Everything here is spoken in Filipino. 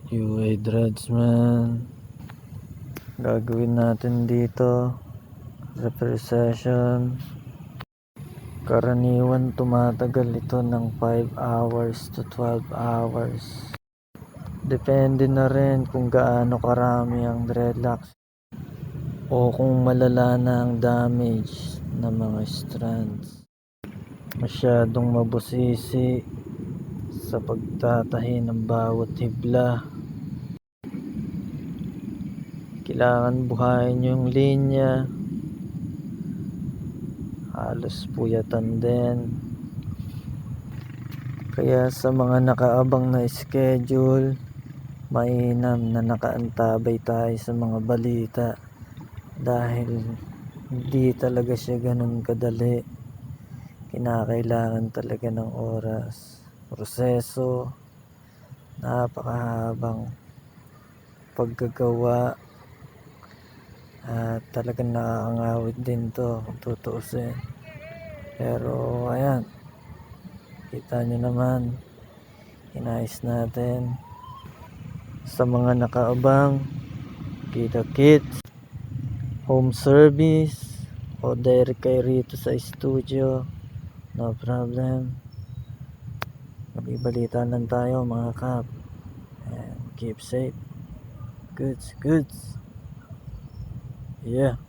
UA dreads man. Gagawin natin dito repair session. Karaniwan tumatagal ito ng 5 hours to 12 hours. Depende na rin kung gaano karami ang dreadlocks o kung malala na ang damage ng mga strands. Masyadong mabusisi sa pagtatahi ng bawat hibla. Kailangan buhayin yung linya, halos puyatan din. Kaya sa mga nakaabang na schedule, mainam na nakaantabay tayo sa mga balita dahil hindi talaga siya ganun kadali. Kinakailangan talaga ng oras, proseso, napakahabang paggagawa at talagang nakakangawit din to kung tutuusin. Pero ayan, kita nyo naman, inayos natin. Sa mga nakaabang, kita kits, home service o direct kayo rito sa studio, no problem. Magbibalita lang tayo mga kap, and keep safe. Goods, yeah.